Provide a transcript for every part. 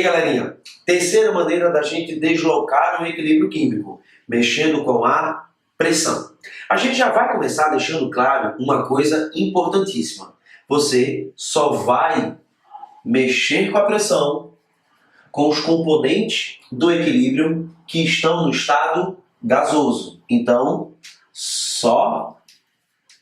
aí, galerinha, terceira maneira da gente deslocar o equilíbrio químico, mexendo com a pressão. A gente já vai começar deixando claro uma coisa importantíssima. Você só vai mexer com a pressão com os componentes do equilíbrio que estão no estado gasoso. Então, só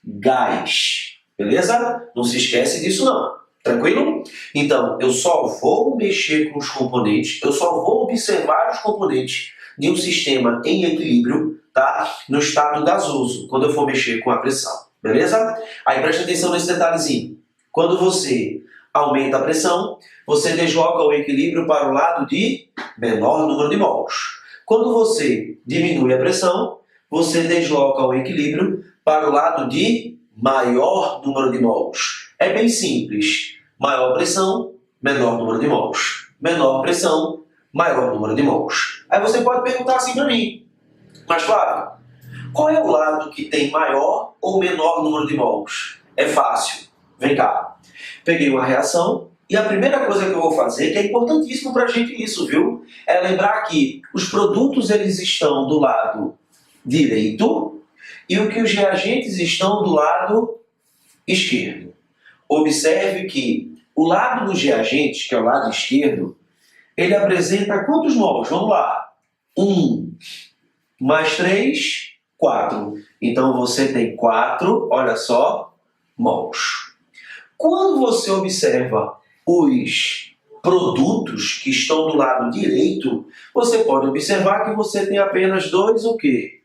gás. Beleza? Não se esquece disso não. Tranquilo? Então, eu só vou mexer com os componentes, eu só vou observar os componentes de um sistema em equilíbrio, tá? No estado gasoso, quando eu for mexer com a pressão. Beleza? Aí preste atenção nesse detalhezinho. Quando você aumenta a pressão, você desloca o equilíbrio para o lado de menor número de mols. Quando você diminui a pressão, você desloca o equilíbrio para o lado de maior número de mols. É bem simples. Maior pressão, menor número de mols. Menor pressão, maior número de mols. Aí você pode perguntar assim para mim, mas Flávio, qual é o lado que tem maior ou menor número de mols? É fácil. Vem cá. Peguei uma reação e a primeira coisa que eu vou fazer, que é importantíssimo para a gente isso, viu? É lembrar que os produtos eles estão do lado direito e que os reagentes estão do lado esquerdo. Observe que o lado dos reagentes, que é o lado esquerdo, ele apresenta quantos mols? Vamos lá. 1 mais 3, 4. Então você tem 4, olha só, mols. Quando você observa os produtos que estão do lado direito, você pode observar que você tem apenas 2 o quê?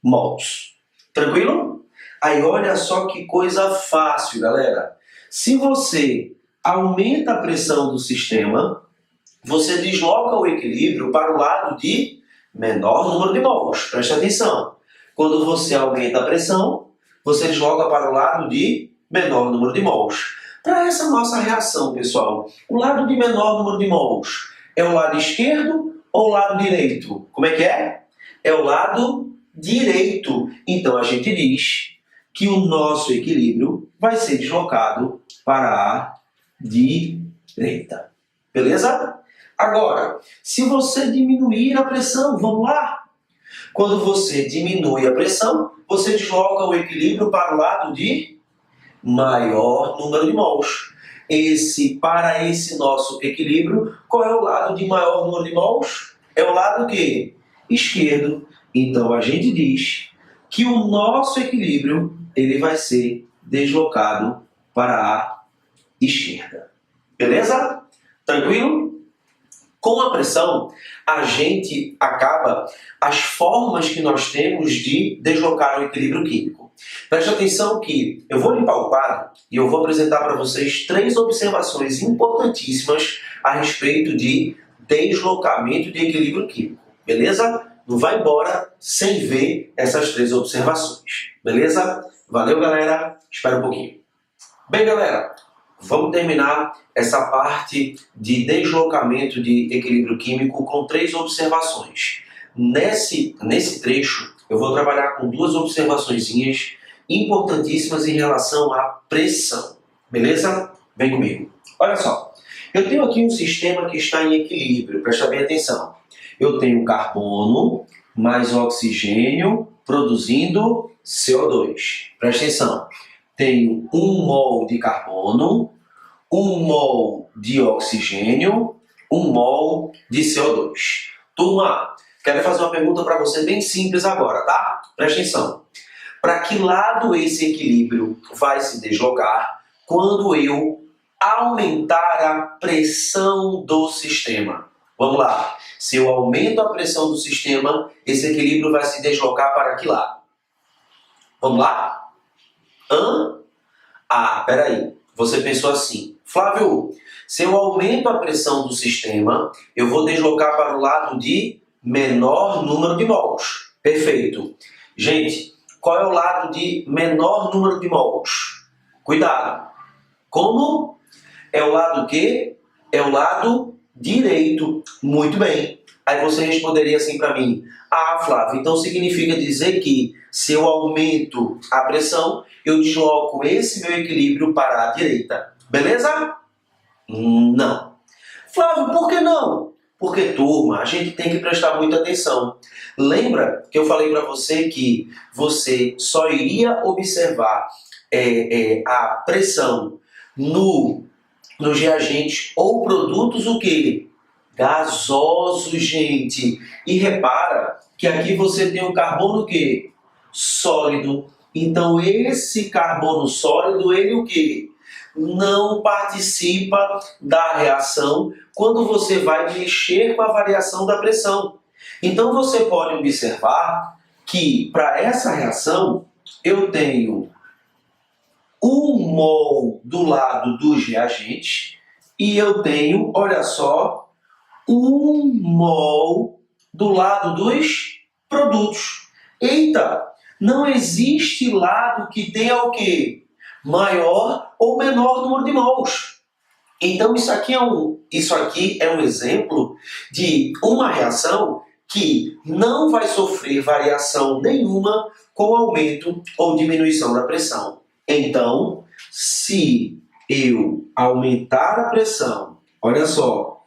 Mols. Tranquilo? Aí olha só que coisa fácil, galera. Se você aumenta a pressão do sistema, você desloca o equilíbrio para o lado de menor número de mols. Preste atenção. Quando você aumenta a pressão, você desloca para o lado de menor número de mols. Para essa nossa reação, pessoal, o lado de menor número de mols é o lado esquerdo ou o lado direito? Como é que é? É o lado direito. Então a gente diz que o nosso equilíbrio vai ser deslocado para a direita. Beleza? Agora, se você diminuir a pressão, vamos lá? Quando você diminui a pressão, você desloca o equilíbrio para o lado de maior número de mols. Para esse nosso equilíbrio, qual é o lado de maior número de mols? É o lado que? Esquerdo. Então a gente diz que o nosso equilíbrio ele vai ser deslocado para a esquerda. Beleza? Tranquilo? Com a pressão, a gente acaba as formas que nós temos de deslocar o equilíbrio químico. Preste atenção que eu vou limpar o quadro e eu vou apresentar para vocês 3 observações importantíssimas a respeito de deslocamento de equilíbrio químico. Beleza? Não vai embora sem ver essas 3 observações. Beleza? Valeu, galera. Espera um pouquinho. Bem, galera, vamos terminar essa parte de deslocamento de equilíbrio químico com 3 observações. Nesse trecho, eu vou trabalhar com 2 observaçõezinhas importantíssimas em relação à pressão. Beleza? Vem comigo. Olha só, eu tenho aqui um sistema que está em equilíbrio, presta bem atenção. Eu tenho carbono mais oxigênio produzindo CO2. Presta atenção. Tenho 1 mol de carbono, 1 mol de oxigênio, 1 mol de CO2. Turma, quero fazer uma pergunta para você bem simples agora, tá? Presta atenção. Para que lado esse equilíbrio vai se deslocar quando eu aumentar a pressão do sistema? Vamos lá. Se eu aumento a pressão do sistema, esse equilíbrio vai se deslocar para que lado? Vamos lá? Peraí. Você pensou assim, Flávio, se eu aumento a pressão do sistema, eu vou deslocar para o lado de menor número de mols. Perfeito. Gente, qual é o lado de menor número de mols? Cuidado. Como? É o lado quê? É o lado direito. Muito bem. Aí você responderia assim para mim, Flávio, então significa dizer que se eu aumento a pressão, eu desloco esse meu equilíbrio para a direita. Beleza? Não. Flávio, por que não? Porque, turma, a gente tem que prestar muita atenção. Lembra que eu falei para você que você só iria observar a pressão nos reagentes ou produtos o quê? Gasosos, gente. E repara que aqui você tem o carbono o quê? Sólido. Então esse carbono sólido, ele o quê? Não participa da reação quando você vai mexer com a variação da pressão. Então você pode observar que para essa reação eu tenho 1 mol do lado dos reagentes e eu tenho, olha só, 1 mol do lado dos produtos. Eita, não existe lado que tenha o quê? Maior ou menor número de mols. Então isso aqui é um exemplo de uma reação que não vai sofrer variação nenhuma com aumento ou diminuição da pressão. Então, se eu aumentar a pressão, olha só,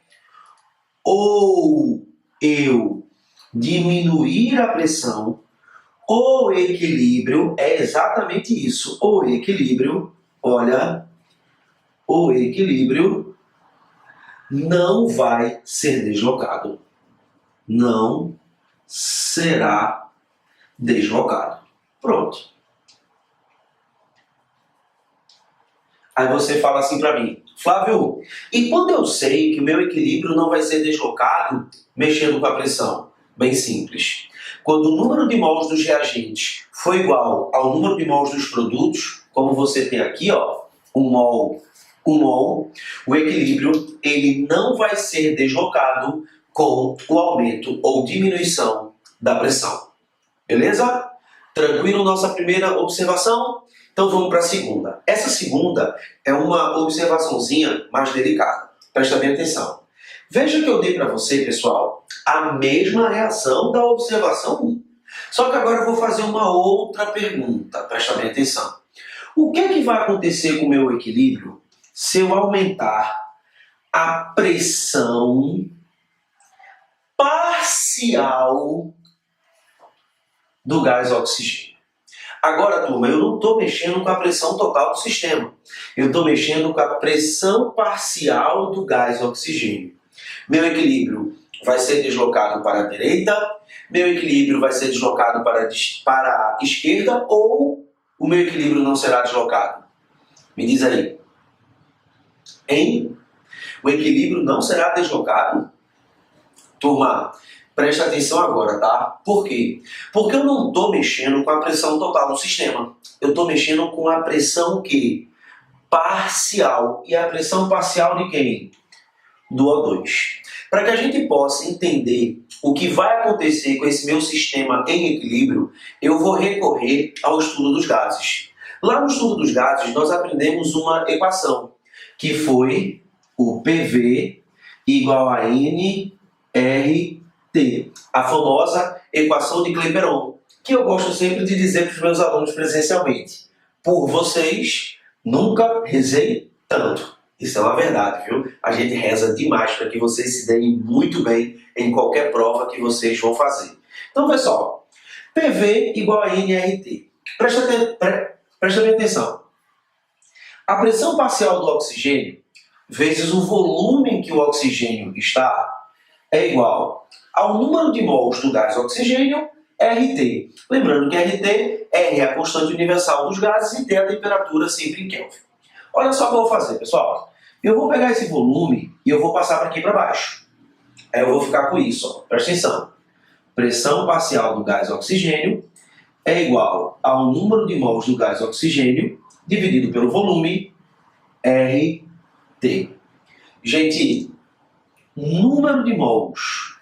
ou eu diminuir a pressão, o equilíbrio é exatamente isso. O equilíbrio, olha, o equilíbrio não vai ser deslocado. Não será deslocado. Pronto. Aí você fala assim para mim, Flávio, e quando eu sei que o meu equilíbrio não vai ser deslocado mexendo com a pressão? Bem simples. Quando o número de mols dos reagentes for igual ao número de mols dos produtos, como você tem aqui, ó, 1 mol, o equilíbrio ele não vai ser deslocado com o aumento ou diminuição da pressão. Beleza? Tranquilo nossa primeira observação? Então vamos para a segunda. Essa segunda é uma observaçãozinha mais delicada. Presta bem atenção. Veja que eu dei para você, pessoal, a mesma reação da observação 1. Só que agora eu vou fazer uma outra pergunta. Presta bem atenção. O que é que vai acontecer com o meu equilíbrio se eu aumentar a pressão parcial do gás oxigênio? Agora, turma, eu não estou mexendo com a pressão total do sistema. Eu estou mexendo com a pressão parcial do gás oxigênio. Meu equilíbrio vai ser deslocado para a direita, meu equilíbrio vai ser deslocado para a esquerda ou o meu equilíbrio não será deslocado? Me diz aí. Hein? O equilíbrio não será deslocado? Turma, presta atenção agora, tá? Por quê? Porque eu não estou mexendo com a pressão total do sistema. Eu estou mexendo com a pressão que? Parcial. E a pressão parcial de quem? Do O2. Para que a gente possa entender o que vai acontecer com esse meu sistema em equilíbrio, eu vou recorrer ao estudo dos gases. Lá no estudo dos gases, nós aprendemos uma equação, que foi o PV igual a NRT, a famosa equação de Clapeyron, que eu gosto sempre de dizer para os meus alunos presencialmente. Por vocês, nunca rezei tanto. Isso é uma verdade, viu? A gente reza demais para que vocês se deem muito bem em qualquer prova que vocês vão fazer. Então, pessoal, PV igual a NRT. Presta bem atenção. A pressão parcial do oxigênio vezes o volume em que o oxigênio está é igual ao número de mols do gás oxigênio, RT. Lembrando que RT, R é a constante universal dos gases e T é a temperatura sempre em Kelvin. Olha só o que eu vou fazer, pessoal. Eu vou pegar esse volume e eu vou passar para aqui para baixo. Aí eu vou ficar com isso, ó. Presta atenção. Pressão parcial do gás oxigênio é igual ao número de mols do gás oxigênio dividido pelo volume, RT. Gente, número de mols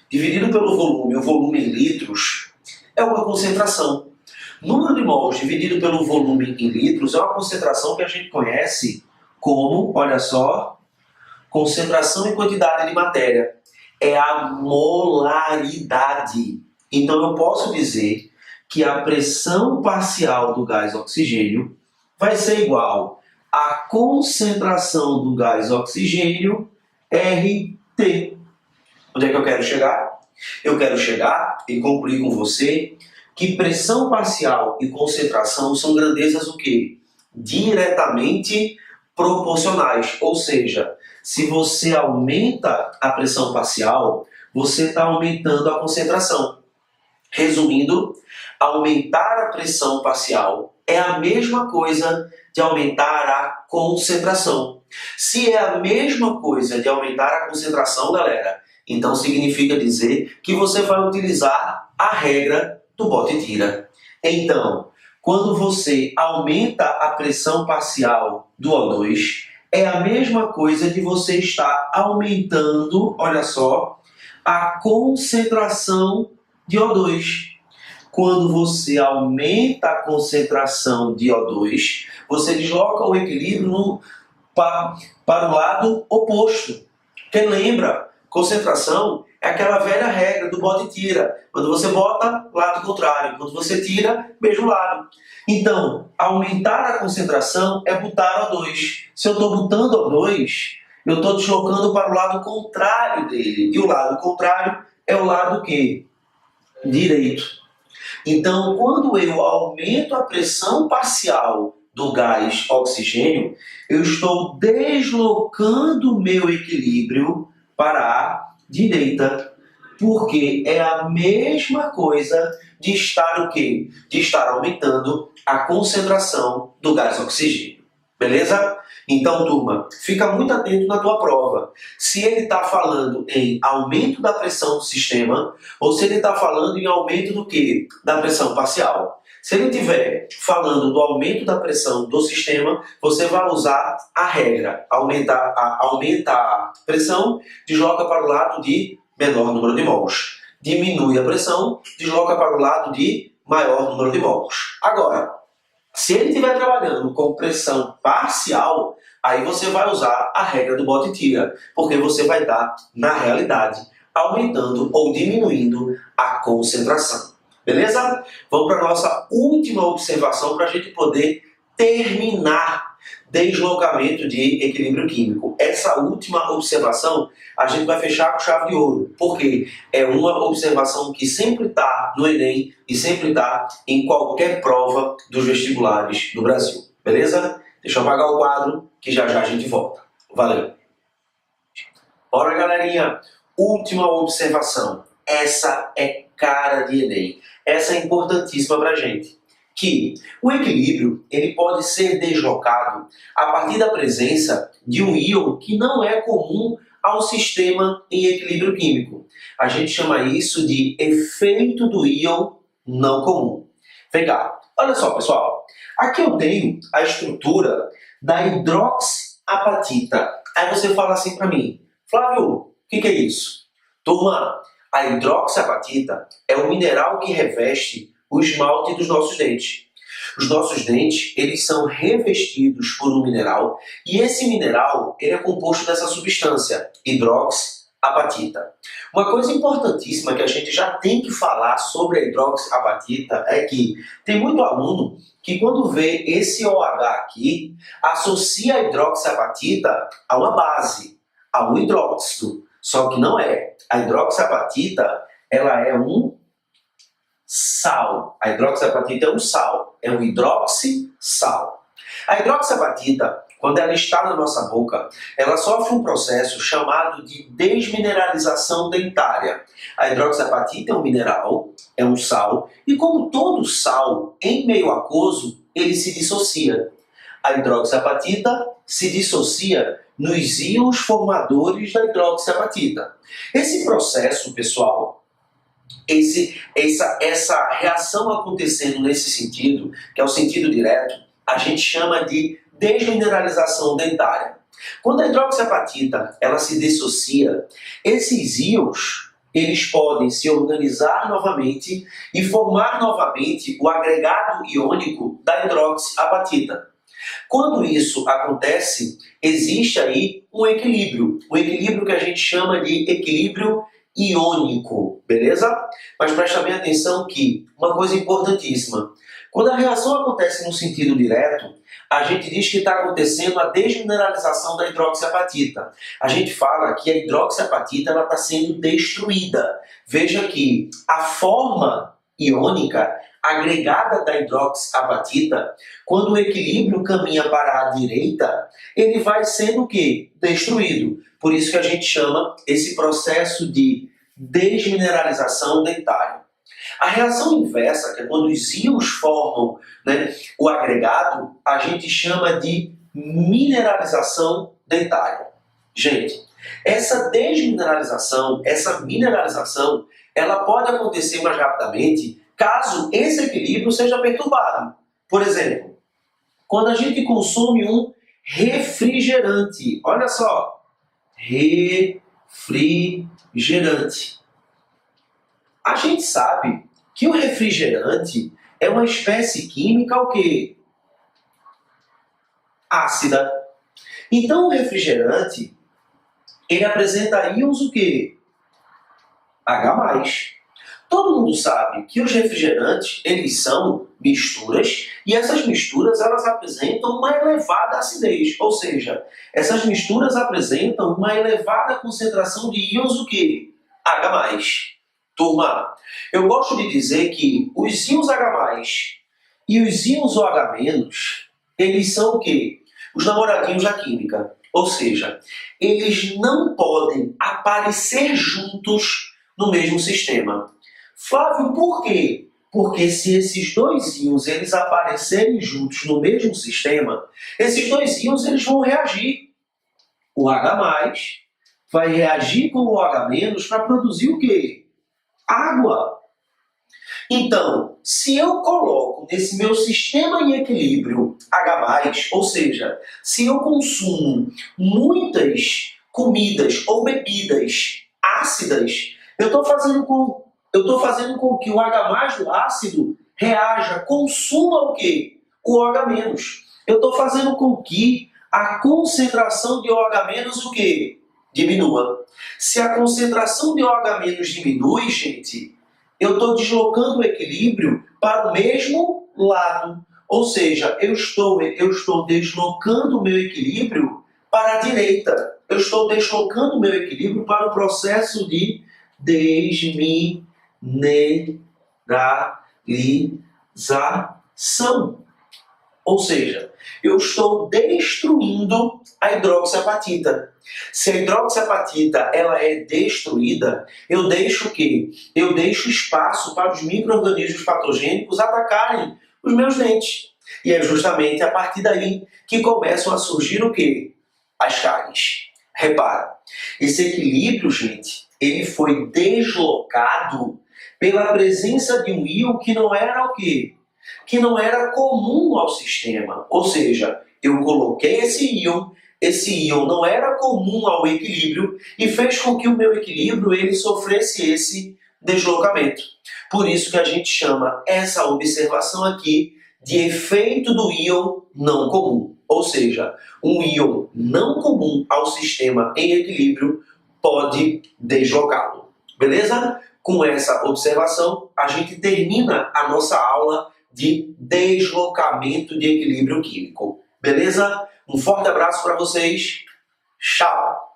dividido pelo volume, o volume em litros, é uma concentração. Número de mols dividido pelo volume em litros é uma concentração que a gente conhece como, olha só, concentração em quantidade de matéria. É a molaridade. Então eu posso dizer que a pressão parcial do gás oxigênio vai ser igual à concentração do gás oxigênio RT. Onde é que eu quero chegar? Eu quero chegar e concluir com você que pressão parcial e concentração são grandezas o quê? Diretamente proporcionais. Ou seja, se você aumenta a pressão parcial, você está aumentando a concentração. Resumindo, aumentar a pressão parcial é a mesma coisa de aumentar a concentração. Se é a mesma coisa de aumentar a concentração, galera, então significa dizer que você vai utilizar a regra do bote e tira. Então, quando você aumenta a pressão parcial do O2, é a mesma coisa de você estar aumentando, olha só, a concentração de O2. Quando você aumenta a concentração de O2, você desloca o equilíbrio para o lado oposto. Quem lembra? Concentração é aquela velha regra do bota e tira. Quando você bota, lado contrário. Quando você tira, mesmo lado. Então, aumentar a concentração é botar O2. Se eu estou botando O2, eu estou deslocando para o lado contrário dele. E o lado contrário é o lado quê? Direito. Então, quando eu aumento a pressão parcial do gás oxigênio, eu estou deslocando o meu equilíbrio para a direita, porque é a mesma coisa de estar o quê? De estar aumentando a concentração do gás oxigênio. Beleza? Então, turma, fica muito atento na tua prova. Se ele está falando em aumento da pressão do sistema ou se ele está falando em aumento do quê? Da pressão parcial. Se ele estiver falando do aumento da pressão do sistema, você vai usar a regra. Aumenta a pressão, desloca para o lado de menor número de mols. Diminui a pressão, desloca para o lado de maior número de mols. Agora, se ele estiver trabalhando com pressão parcial, aí você vai usar a regra do bote e tira, porque você vai estar, na realidade, aumentando ou diminuindo a concentração. Beleza? Vamos para a nossa última observação para a gente poder terminar deslocamento de equilíbrio químico. Essa última observação a gente vai fechar com chave de ouro, porque é uma observação que sempre está no Enem e sempre está em qualquer prova dos vestibulares do Brasil. Beleza? Deixa eu apagar o quadro que já já a gente volta. Valeu! Bora, galerinha! Última observação. Essa é cara de Enem. Essa é importantíssima para a gente. Que o equilíbrio ele pode ser deslocado a partir da presença de um íon que não é comum ao sistema em equilíbrio químico. A gente chama isso de efeito do íon não comum. Vem cá, olha só, pessoal. Aqui eu tenho a estrutura da hidroxiapatita. Aí você fala assim para mim, Flávio, o que é isso? Turma, a hidroxiapatita é o mineral que reveste o esmalte dos nossos dentes. Os nossos dentes, eles são revestidos por um mineral e esse mineral, ele é composto dessa substância, hidroxiapatita. Uma coisa importantíssima que a gente já tem que falar sobre a hidroxiapatita é que tem muito aluno que quando vê esse OH aqui, associa a hidroxiapatita a uma base, a um hidróxido. Só que não é. A hidroxiapatita, ela é um sal. A hidroxiapatita é um sal, é um hidroxissal. A hidroxiapatita, quando ela está na nossa boca, ela sofre um processo chamado de desmineralização dentária. A hidroxiapatita é um mineral, é um sal, e como todo sal em meio aquoso, ele se dissocia. A hidroxiapatita se dissocia nos íons formadores da hidroxiapatita. Esse processo, pessoal, essa reação acontecendo nesse sentido, que é o sentido direto, a gente chama de desmineralização dentária. Quando a hidroxiapatita ela se dissocia, esses íons eles podem se organizar novamente e formar novamente o agregado iônico da hidroxiapatita. Quando isso acontece, existe aí um equilíbrio que a gente chama de equilíbrio iônico, beleza? Mas presta bem atenção que uma coisa importantíssima, quando a reação acontece no sentido direto, a gente diz que está acontecendo a desmineralização da hidroxiapatita. A gente fala que a hidroxiapatita está sendo destruída. Veja que a forma iônica agregada da hidroxiapatita, quando o equilíbrio caminha para a direita, ele vai sendo o quê? Destruído. Por isso que a gente chama esse processo de desmineralização dentária. A reação inversa, que é quando os íons formam, né, o agregado, a gente chama de mineralização dentária. Gente, essa desmineralização, essa mineralização, ela pode acontecer mais rapidamente caso esse equilíbrio seja perturbado. Por exemplo, quando a gente consome um refrigerante, olha só, refrigerante. A gente sabe que o refrigerante é uma espécie química o quê? Ácida. Então o refrigerante, ele apresenta íons o quê? H+. Todo mundo sabe que os refrigerantes, eles são misturas, e essas misturas, elas apresentam uma elevada acidez, ou seja, essas misturas apresentam uma elevada concentração de íons o quê? H+. Turma, eu gosto de dizer que os íons H+, e os íons OH-, eles são o quê? Os namoradinhos da química. Ou seja, eles não podem aparecer juntos no mesmo sistema. Flávio, por quê? Porque se esses dois íons eles aparecerem juntos no mesmo sistema, esses dois íons eles vão reagir. O H+ vai reagir com o OH- para produzir o quê? Água. Então, se eu coloco nesse meu sistema em equilíbrio H+, ou seja, se eu consumo muitas comidas ou bebidas ácidas, eu estou fazendo com que o H+ do ácido reaja, consuma o quê? O OH-. Eu estou fazendo com que a concentração de OH- o quê? Diminua. Se a concentração de OH- diminui, gente, eu estou deslocando o equilíbrio para o mesmo lado. Ou seja, eu estou deslocando o meu equilíbrio para a direita. Eu estou deslocando o meu equilíbrio para o processo de desmineralização. Ou seja, eu estou destruindo a hidroxiapatita. Se a hidroxiapatita ela é destruída, eu deixo o quê? Eu deixo espaço para os micro-organismos patogênicos atacarem os meus dentes. E é justamente a partir daí que começam a surgir o quê? As cáries. Repara, esse equilíbrio, gente, ele foi deslocado pela presença de um íon que não era o quê? Que não era comum ao sistema. Ou seja, eu coloquei esse íon não era comum ao equilíbrio e fez com que o meu equilíbrio ele sofresse esse deslocamento. Por isso que a gente chama essa observação aqui de efeito do íon não comum. Ou seja, um íon não comum ao sistema em equilíbrio pode deslocá-lo. Beleza? Com essa observação, a gente termina a nossa aula de deslocamento de equilíbrio químico. Beleza? Um forte abraço para vocês. Tchau!